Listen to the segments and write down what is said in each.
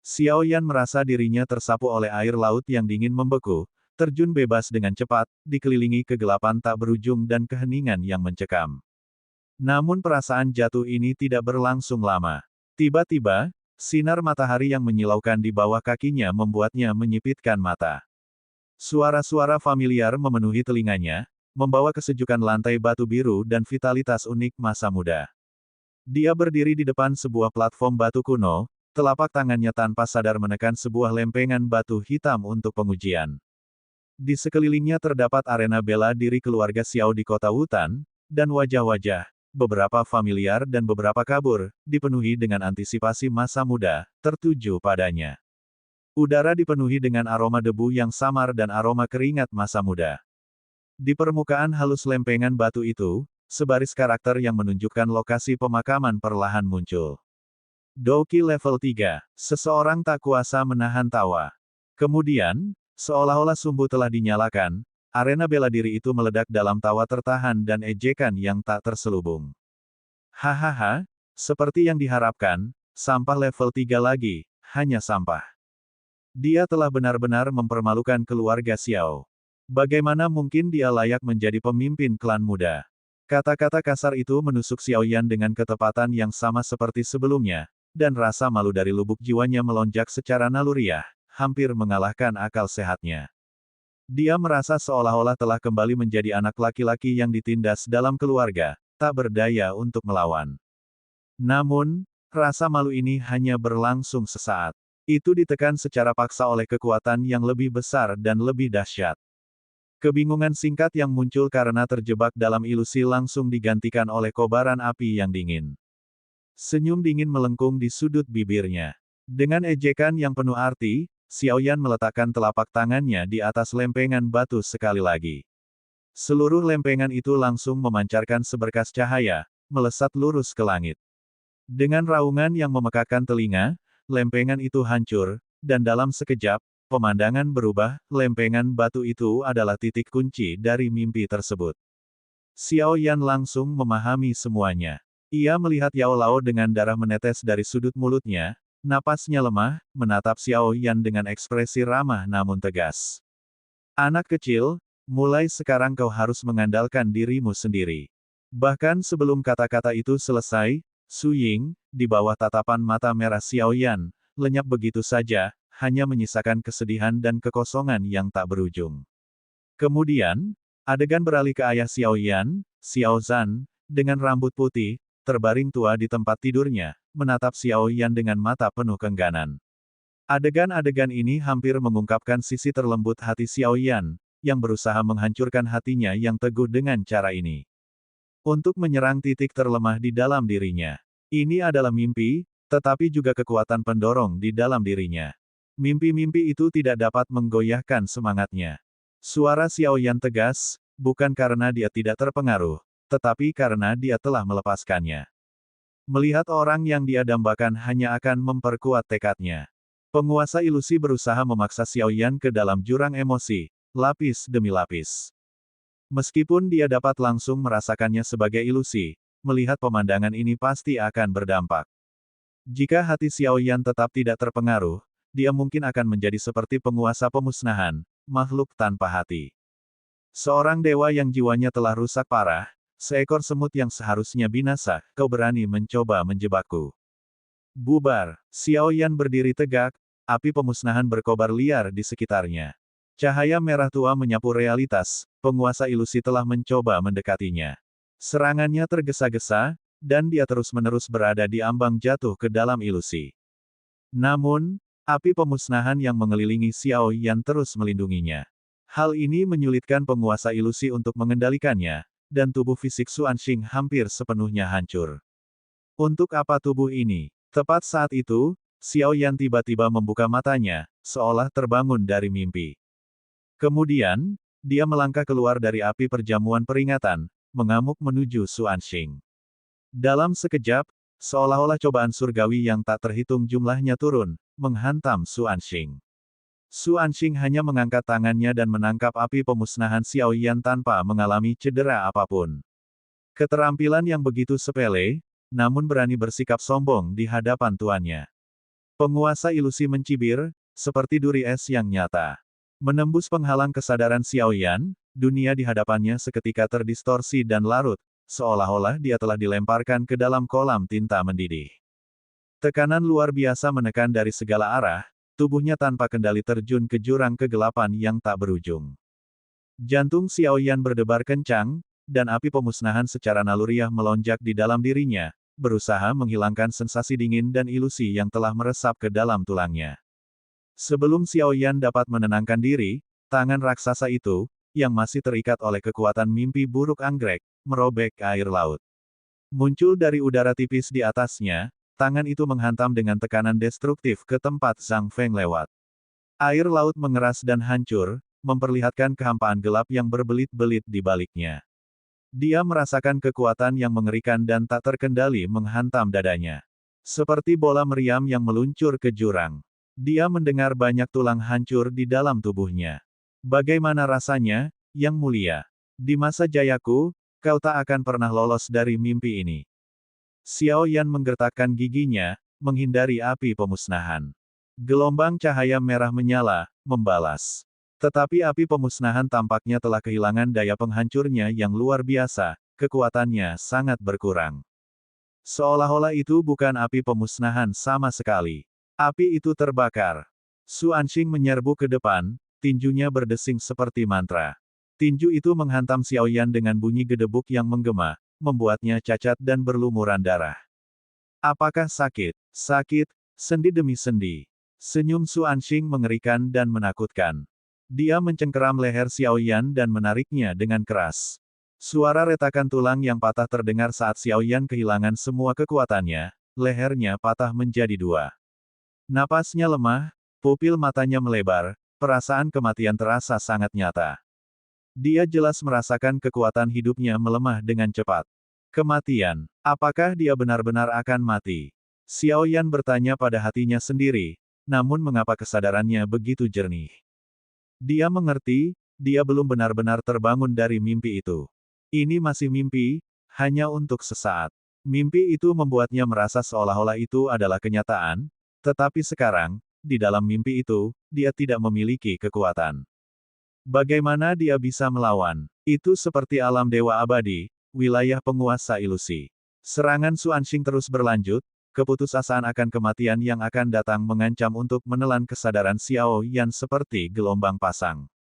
Xiao Yan merasa dirinya tersapu oleh air laut yang dingin membeku, terjun bebas dengan cepat, dikelilingi kegelapan tak berujung dan keheningan yang mencekam. Namun perasaan jatuh ini tidak berlangsung lama. Tiba-tiba, sinar matahari yang menyilaukan di bawah kakinya membuatnya menyipitkan mata. Suara-suara familiar memenuhi telinganya, membawa kesejukan lantai batu biru dan vitalitas unik masa muda. Dia berdiri di depan sebuah platform batu kuno, telapak tangannya tanpa sadar menekan sebuah lempengan batu hitam untuk pengujian. Di sekelilingnya terdapat arena bela diri keluarga Xiao di kota Wutan, dan wajah-wajah, beberapa familiar dan beberapa kabur, dipenuhi dengan antisipasi masa muda, tertuju padanya. Udara dipenuhi dengan aroma debu yang samar dan aroma keringat masa muda. Di permukaan halus lempengan batu itu, sebaris karakter yang menunjukkan lokasi pemakaman perlahan muncul. Douki level 3, seseorang tak kuasa menahan tawa. Kemudian, seolah-olah sumbu telah dinyalakan, arena bela diri itu meledak dalam tawa tertahan dan ejekan yang tak terselubung. Hahaha, seperti yang diharapkan, sampah level 3 lagi, hanya sampah. Dia telah benar-benar mempermalukan keluarga Xiao. Bagaimana mungkin dia layak menjadi pemimpin klan muda? Kata-kata kasar itu menusuk Xiao Yan dengan ketepatan yang sama seperti sebelumnya, dan rasa malu dari lubuk jiwanya melonjak secara naluriah, hampir mengalahkan akal sehatnya. Dia merasa seolah-olah telah kembali menjadi anak laki-laki yang ditindas dalam keluarga, tak berdaya untuk melawan. Namun, rasa malu ini hanya berlangsung sesaat. Itu ditekan secara paksa oleh kekuatan yang lebih besar dan lebih dahsyat. Kebingungan singkat yang muncul karena terjebak dalam ilusi langsung digantikan oleh kobaran api yang dingin. Senyum dingin melengkung di sudut bibirnya. Dengan ejekan yang penuh arti, Xiao Yan meletakkan telapak tangannya di atas lempengan batu sekali lagi. Seluruh lempengan itu langsung memancarkan seberkas cahaya, melesat lurus ke langit. Dengan raungan yang memekakkan telinga, lempengan itu hancur, dan dalam sekejap, pemandangan berubah, lempengan batu itu adalah titik kunci dari mimpi tersebut. Xiao Yan langsung memahami semuanya. Ia melihat Yao Lao dengan darah menetes dari sudut mulutnya, napasnya lemah, menatap Xiao Yan dengan ekspresi ramah namun tegas. Anak kecil, mulai sekarang kau harus mengandalkan dirimu sendiri. Bahkan sebelum kata-kata itu selesai, Su Ying, di bawah tatapan mata merah Xiao Yan, lenyap begitu saja, hanya menyisakan kesedihan dan kekosongan yang tak berujung. Kemudian, adegan beralih ke ayah Xiao Yan, Xiao Zhan, dengan rambut putih, terbaring tua di tempat tidurnya, menatap Xiao Yan dengan mata penuh keengganan. Adegan-adegan ini hampir mengungkapkan sisi terlembut hati Xiao Yan, yang berusaha menghancurkan hatinya yang teguh dengan cara ini. Untuk menyerang titik terlemah di dalam dirinya. Ini adalah mimpi, tetapi juga kekuatan pendorong di dalam dirinya. Mimpi-mimpi itu tidak dapat menggoyahkan semangatnya. Suara Xiao Yan tegas, bukan karena dia tidak terpengaruh, tetapi karena dia telah melepaskannya. Melihat orang yang dia dambakan hanya akan memperkuat tekadnya. Penguasa ilusi berusaha memaksa Xiao Yan ke dalam jurang emosi, lapis demi lapis. Meskipun dia dapat langsung merasakannya sebagai ilusi, melihat pemandangan ini pasti akan berdampak. Jika hati Xiao Yan tetap tidak terpengaruh, dia mungkin akan menjadi seperti penguasa pemusnahan, makhluk tanpa hati. Seorang dewa yang jiwanya telah rusak parah, seekor semut yang seharusnya binasa, kau berani mencoba menjebakku. Bubar, Xiao Yan berdiri tegak, api pemusnahan berkobar liar di sekitarnya. Cahaya merah tua menyapu realitas, penguasa ilusi telah mencoba mendekatinya. Serangannya tergesa-gesa, dan dia terus-menerus berada di ambang jatuh ke dalam ilusi. Namun, api pemusnahan yang mengelilingi Xiao Yan terus melindunginya. Hal ini menyulitkan penguasa ilusi untuk mengendalikannya, dan tubuh fisik Xuanxing hampir sepenuhnya hancur. Untuk apa tubuh ini? Tepat saat itu, Xiao Yan tiba-tiba membuka matanya, seolah terbangun dari mimpi. Kemudian, dia melangkah keluar dari api perjamuan peringatan, mengamuk menuju Xuanxing. Dalam sekejap, seolah-olah cobaan surgawi yang tak terhitung jumlahnya turun, menghantam Xuanxing. Xuanxing hanya mengangkat tangannya dan menangkap api pemusnahan Xiao Yan tanpa mengalami cedera apapun. Keterampilan yang begitu sepele, namun berani bersikap sombong di hadapan tuannya. Penguasa ilusi mencibir, seperti duri es yang nyata. Menembus penghalang kesadaran Xiaoyan, dunia di hadapannya seketika terdistorsi dan larut, seolah-olah dia telah dilemparkan ke dalam kolam tinta mendidih. Tekanan luar biasa menekan dari segala arah, tubuhnya tanpa kendali terjun ke jurang kegelapan yang tak berujung. Jantung Xiaoyan berdebar kencang, dan api pemusnahan secara naluriah melonjak di dalam dirinya, berusaha menghilangkan sensasi dingin dan ilusi yang telah meresap ke dalam tulangnya. Sebelum Xiaoyan dapat menenangkan diri, tangan raksasa itu, yang masih terikat oleh kekuatan mimpi buruk anggrek, merobek air laut. Muncul dari udara tipis di atasnya, tangan itu menghantam dengan tekanan destruktif ke tempat Zhang Feng lewat. Air laut mengeras dan hancur, memperlihatkan kehampaan gelap yang berbelit-belit di baliknya. Dia merasakan kekuatan yang mengerikan dan tak terkendali menghantam dadanya. Seperti bola meriam yang meluncur ke jurang. Dia mendengar banyak tulang hancur di dalam tubuhnya. Bagaimana rasanya, Yang Mulia? Di masa jayaku, kau tak akan pernah lolos dari mimpi ini. Xiao Yan menggertakkan giginya, menghindari api pemusnahan. Gelombang cahaya merah menyala, membalas. Tetapi api pemusnahan tampaknya telah kehilangan daya penghancurnya yang luar biasa, kekuatannya sangat berkurang. Seolah-olah itu bukan api pemusnahan sama sekali. Api itu terbakar. Su Anxing menyerbu ke depan, tinjunya berdesing seperti mantra. Tinju itu menghantam Xiaoyan dengan bunyi gedebuk yang menggema, membuatnya cacat dan berlumuran darah. Apakah sakit? Sakit, sendi demi sendi. Senyum Su Anxing mengerikan dan menakutkan. Dia mencengkeram leher Xiaoyan dan menariknya dengan keras. Suara retakan tulang yang patah terdengar saat Xiaoyan kehilangan semua kekuatannya, lehernya patah menjadi dua. Napasnya lemah, pupil matanya melebar, perasaan kematian terasa sangat nyata. Dia jelas merasakan kekuatan hidupnya melemah dengan cepat. Kematian. Apakah dia benar-benar akan mati? Xiaoyan bertanya pada hatinya sendiri, namun mengapa kesadarannya begitu jernih? Dia mengerti, dia belum benar-benar terbangun dari mimpi itu. Ini masih mimpi, hanya untuk sesaat. Mimpi itu membuatnya merasa seolah-olah itu adalah kenyataan, tetapi sekarang, di dalam mimpi itu, dia tidak memiliki kekuatan. Bagaimana dia bisa melawan? Itu seperti alam dewa abadi, wilayah penguasa ilusi. Serangan Su Anxing terus berlanjut, keputusasaan akan kematian yang akan datang mengancam untuk menelan kesadaran Xiao Yan seperti gelombang pasang.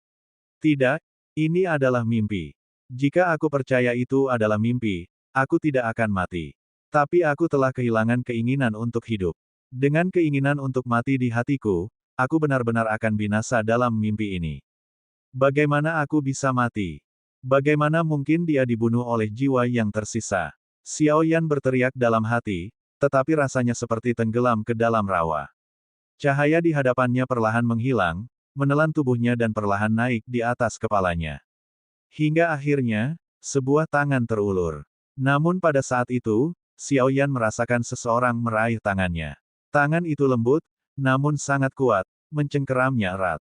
Tidak, ini adalah mimpi. Jika aku percaya itu adalah mimpi, aku tidak akan mati. Tapi aku telah kehilangan keinginan untuk hidup. Dengan keinginan untuk mati di hatiku, aku benar-benar akan binasa dalam mimpi ini. Bagaimana aku bisa mati? Bagaimana mungkin dia dibunuh oleh jiwa yang tersisa? Xiao Yan berteriak dalam hati, tetapi rasanya seperti tenggelam ke dalam rawa. Cahaya di hadapannya perlahan menghilang, menelan tubuhnya dan perlahan naik di atas kepalanya. Hingga akhirnya, sebuah tangan terulur. Namun pada saat itu, Xiaoyan merasakan seseorang meraih tangannya. Tangan itu lembut, namun sangat kuat, mencengkeramnya erat.